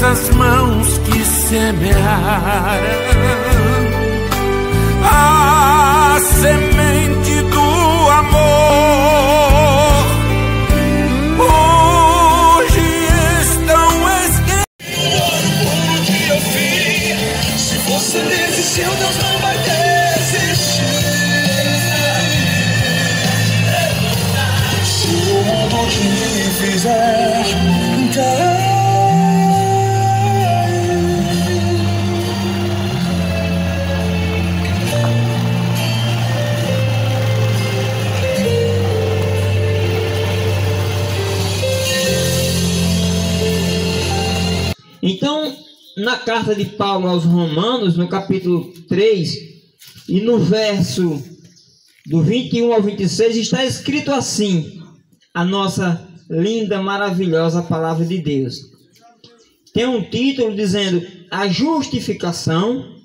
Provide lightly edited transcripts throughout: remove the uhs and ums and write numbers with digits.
das mãos que semearam a semente do amor, hoje estão esquecidos. O que eu fiz? Se você desistiu, Deus não vai desistir. Se o mundo te fizer cair, então, na carta de Paulo aos Romanos, no capítulo 3, e no verso do 21 ao 26, está escrito assim, a nossa linda, maravilhosa palavra de Deus. Tem um título dizendo, a justificação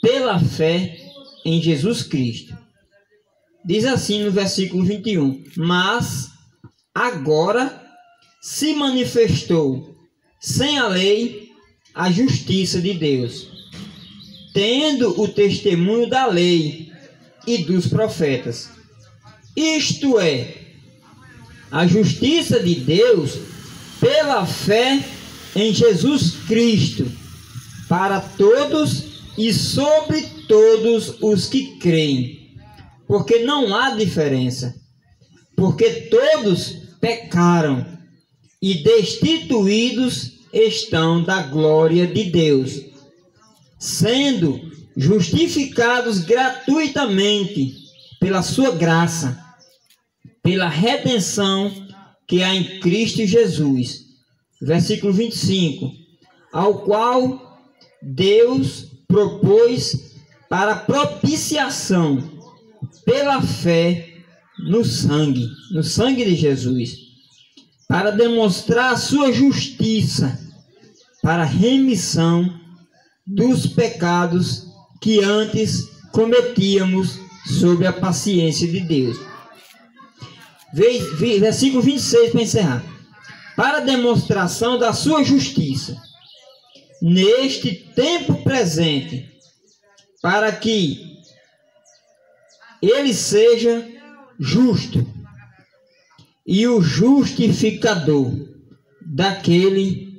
pela fé em Jesus Cristo. Diz assim no versículo 21, mas agora se manifestou sem a lei a justiça de Deus, tendo o testemunho da lei e dos profetas. Isto é, a justiça de Deus pela fé em Jesus Cristo, para todos e sobre todos os que creem, porque não há diferença, porque todos pecaram e destituídos estão da glória de Deus, sendo justificados gratuitamente pela sua graça, pela redenção que há em Cristo Jesus. Versículo 25, ao qual Deus propôs para propiciação pela fé no sangue de Jesus, para demonstrar a sua justiça, para remissão dos pecados que antes cometíamos sob a paciência de Deus. Versículo 26 para encerrar. Para demonstração da sua justiça, neste tempo presente, para que ele seja justo e o justificador daquele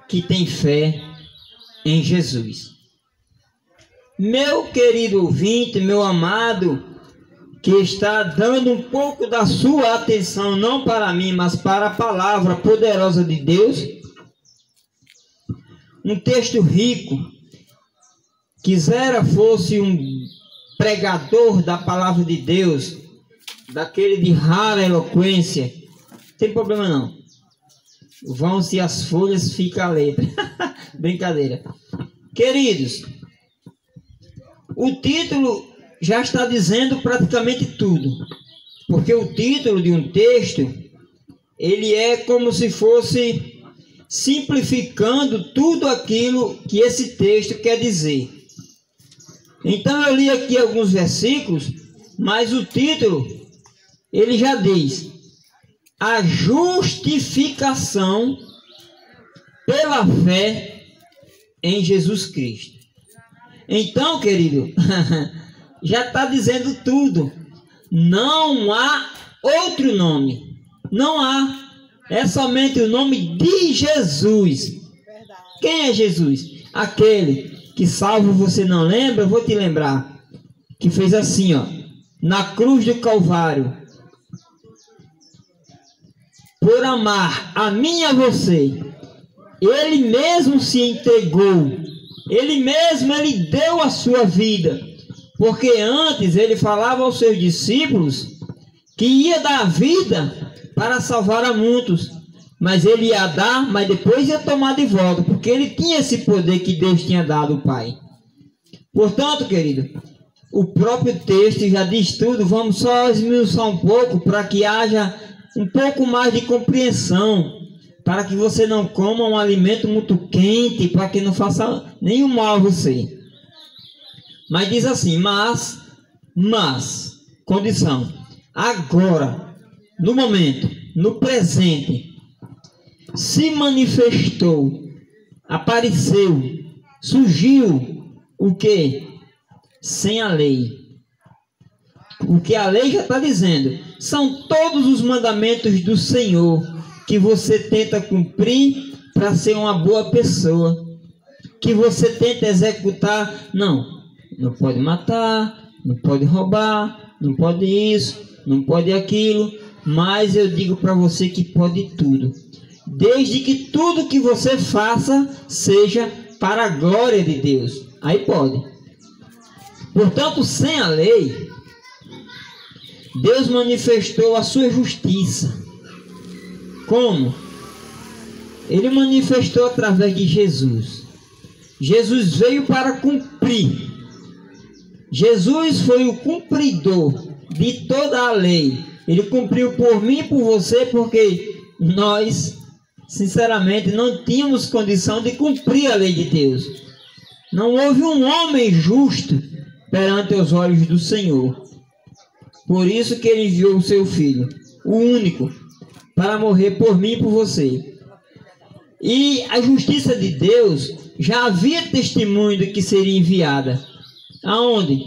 que tem fé em Jesus. Meu querido ouvinte, meu amado, que está dando um pouco da sua atenção, não para mim, mas para a palavra poderosa de Deus, um texto rico, quisera fosse um pregador da palavra de Deus, daquele de rara eloquência, não tem problema não. Vão-se as folhas, fica a letra. Brincadeira. Queridos, o título já está dizendo praticamente tudo. Porque o título de um texto, ele é como se fosse simplificando tudo aquilo que esse texto quer dizer. Então eu li aqui alguns versículos, mas o título, ele já diz: a justificação pela fé em Jesus Cristo. Então, querido, já está dizendo tudo. Não há outro nome. Não há. É somente o nome de Jesus. Quem é Jesus? Aquele que, salvo você não lembra, eu vou te lembrar. Que fez assim, ó, na cruz do Calvário. Por amar a mim e a você, ele mesmo se entregou, ele deu a sua vida, porque antes ele falava aos seus discípulos que ia dar a vida para salvar a muitos, mas ele ia dar, mas depois ia tomar de volta, porque ele tinha esse poder que Deus tinha dado ao Pai. Portanto, querido, o próprio texto já diz tudo. Vamos só esmiuçar um pouco para que haja um pouco mais de compreensão, para que você não coma um alimento muito quente, para que não faça nenhum mal a você. Mas diz assim, mas, condição, agora, no momento, no presente, se manifestou, apareceu, surgiu o que? Sem a lei. O que a lei já está dizendo são todos os mandamentos do Senhor que você tenta cumprir para ser uma boa pessoa, que você tenta executar. Não pode matar, não pode roubar, não pode isso, não pode aquilo, mas eu digo para você que pode tudo, desde que tudo que você faça seja para a glória de Deus. Aí pode. Portanto, sem a lei, Deus manifestou a sua justiça. Como? Ele manifestou através de Jesus. Jesus veio para cumprir. Jesus foi o cumpridor de toda a lei. Ele cumpriu por mim e por você, porque nós, sinceramente, não tínhamos condição de cumprir a lei de Deus. Não houve um homem justo perante os olhos do Senhor. Por isso que ele enviou o seu Filho, o único, para morrer por mim e por você. E a justiça de Deus já havia testemunho de que seria enviada. Aonde?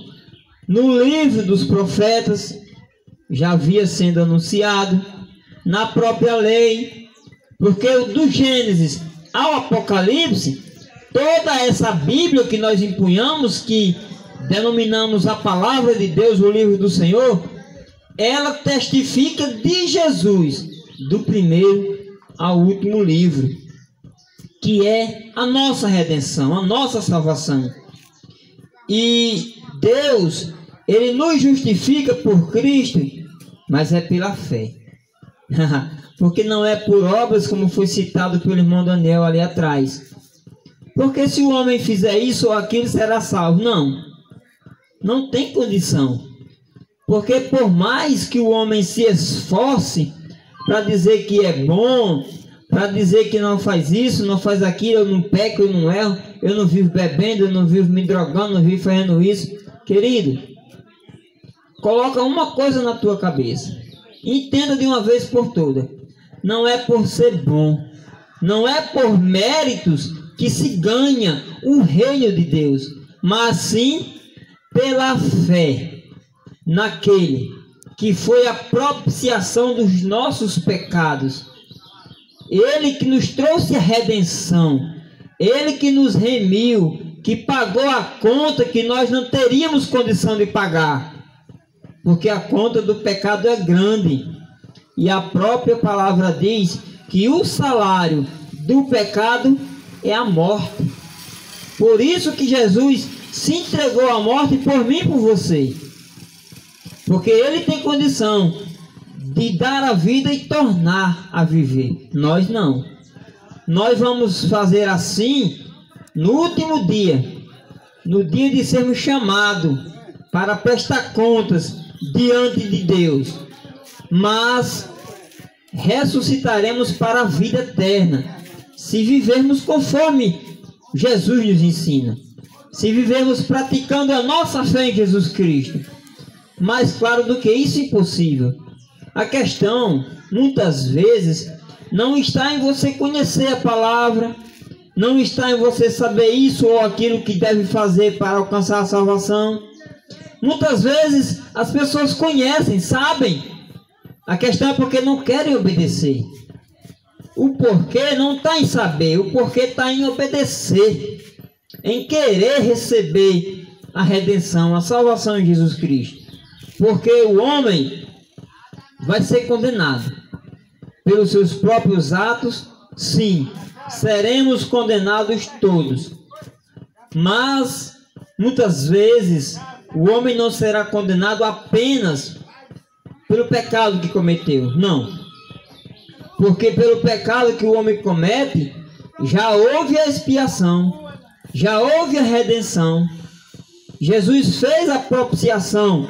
No livro dos profetas já havia sendo anunciado, na própria lei, porque do Gênesis ao Apocalipse, toda essa Bíblia que nós empunhamos, que denominamos a palavra de Deus, o livro do Senhor, ela testifica de Jesus, do primeiro ao último livro, que é a nossa redenção, a nossa salvação. E Deus, ele nos justifica por Cristo, mas é pela fé. Porque não é por obras, como foi citado pelo irmão Daniel ali atrás. Porque se o homem fizer isso ou aquilo, será salvo. Não tem condição. Porque por mais que o homem se esforce para dizer que é bom, para dizer que não faz isso, não faz aquilo, eu não peco, eu não erro, eu não vivo bebendo, eu não vivo me drogando, não vivo fazendo isso. Querido, coloca uma coisa na tua cabeça. Entenda de uma vez por todas. Não é por ser bom, não é por méritos que se ganha o reino de Deus, mas sim pela fé naquele que foi a propiciação dos nossos pecados. Ele que nos trouxe a redenção, ele que nos remiu, que pagou a conta que nós não teríamos condição de pagar, porque a conta do pecado é grande, e a própria palavra diz que o salário do pecado é a morte. Por isso que Jesus se entregou à morte por mim e por você, porque ele tem condição de dar a vida e tornar a viver. Nós não. Nós vamos fazer assim no último dia, no dia de sermos chamados para prestar contas diante de Deus, mas ressuscitaremos para a vida eterna, se vivermos conforme Jesus nos ensina, se vivermos praticando a nossa fé em Jesus Cristo. Mais claro do que isso, impossível. A questão, muitas vezes, não está em você conhecer a palavra, não está em você saber isso ou aquilo que deve fazer para alcançar a salvação. Muitas vezes as pessoas conhecem, sabem. A questão é porque não querem obedecer. O porquê não está em saber, o porquê está em obedecer, em querer receber a redenção, a salvação em Jesus Cristo. Porque o homem vai ser condenado pelos seus próprios atos. Sim, seremos condenados todos, mas muitas vezes o homem não será condenado apenas pelo pecado que cometeu. Não, porque pelo pecado que o homem comete já houve a expiação, já houve a redenção. Jesus fez a propiciação,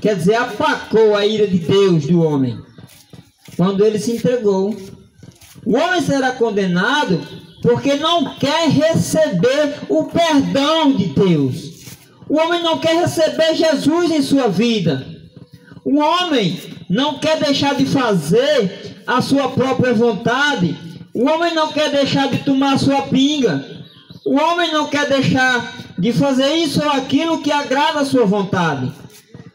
quer dizer, aplacou a ira de Deus do homem quando ele se entregou. O homem será condenado porque não quer receber o perdão de Deus. O homem não quer receber Jesus em sua vida. O homem não quer deixar de fazer a sua própria vontade. O homem não quer deixar de tomar a sua pinga. O homem não quer deixar de fazer isso ou aquilo que agrada a sua vontade.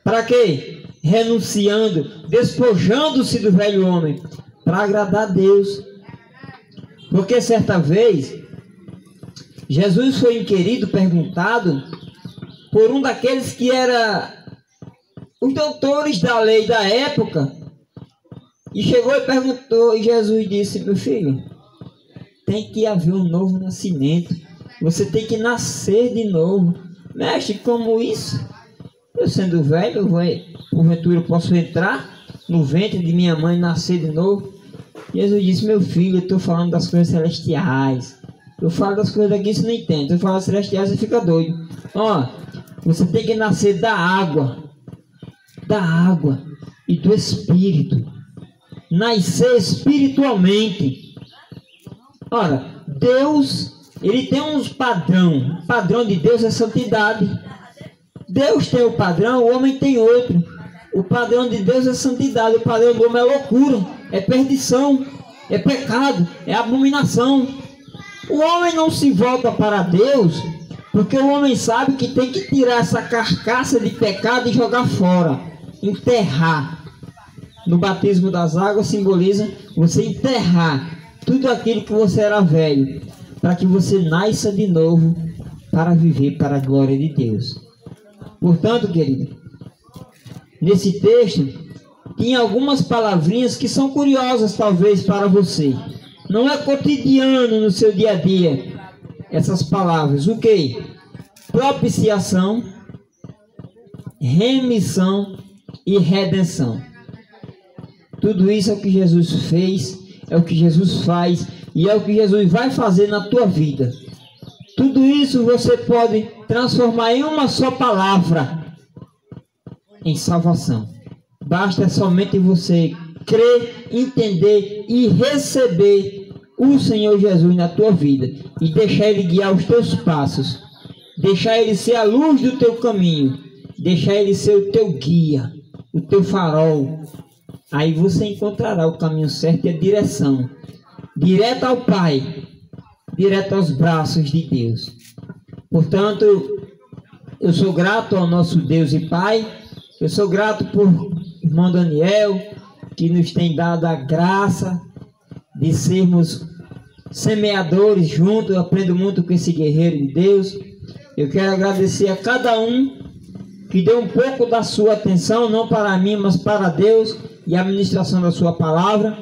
Para quê? Renunciando, despojando-se do velho homem, para agradar a Deus. Porque certa vez, Jesus foi inquirido, perguntado, por um daqueles que era os doutores da lei da época, e chegou e perguntou, e Jesus disse: meu filho, tem que haver um novo nascimento, você tem que nascer de novo. Mestre, como isso? Eu sendo velho, porventura eu posso entrar no ventre de minha mãe e nascer de novo? Jesus disse: meu filho, eu estou falando das coisas celestiais. Eu falo das coisas daqui, você não entende. Eu falo das celestiais, você fica doido. Ó, você tem que nascer da água e do Espírito. Nascer espiritualmente. Ora, Deus, ele tem uns padrão. O padrão de Deus é santidade. Deus tem o padrão, o homem tem outro. O padrão de Deus é santidade. O padrão do homem é loucura, é perdição, é pecado, é abominação. O homem não se volta para Deus porque o homem sabe que tem que tirar essa carcaça de pecado e jogar fora, enterrar. No batismo das águas simboliza você enterrar tudo aquilo que você era velho, para que você nasça de novo para viver para a glória de Deus. Portanto, querido, nesse texto tinha algumas palavrinhas que são curiosas talvez para você. Não é cotidiano no seu dia a dia essas palavras. O que? Propiciação, remissão e redenção. Tudo isso é o que Jesus fez, é o que Jesus faz e é o que Jesus vai fazer na tua vida. Tudo isso você pode transformar em uma só palavra: em salvação. Basta somente você crer, entender e receber o Senhor Jesus na tua vida e deixar Ele guiar os teus passos, deixar Ele ser a luz do teu caminho, deixar Ele ser o teu guia, o teu farol. Aí você encontrará o caminho certo e a direção, direto ao Pai, direto aos braços de Deus. Portanto, eu sou grato ao nosso Deus e Pai. Eu sou grato por irmão Daniel, que nos tem dado a graça de sermos semeadores juntos. Eu aprendo muito com esse guerreiro de Deus. Eu quero agradecer a cada um que deu um pouco da sua atenção, não para mim, mas para Deus e a ministração da sua palavra.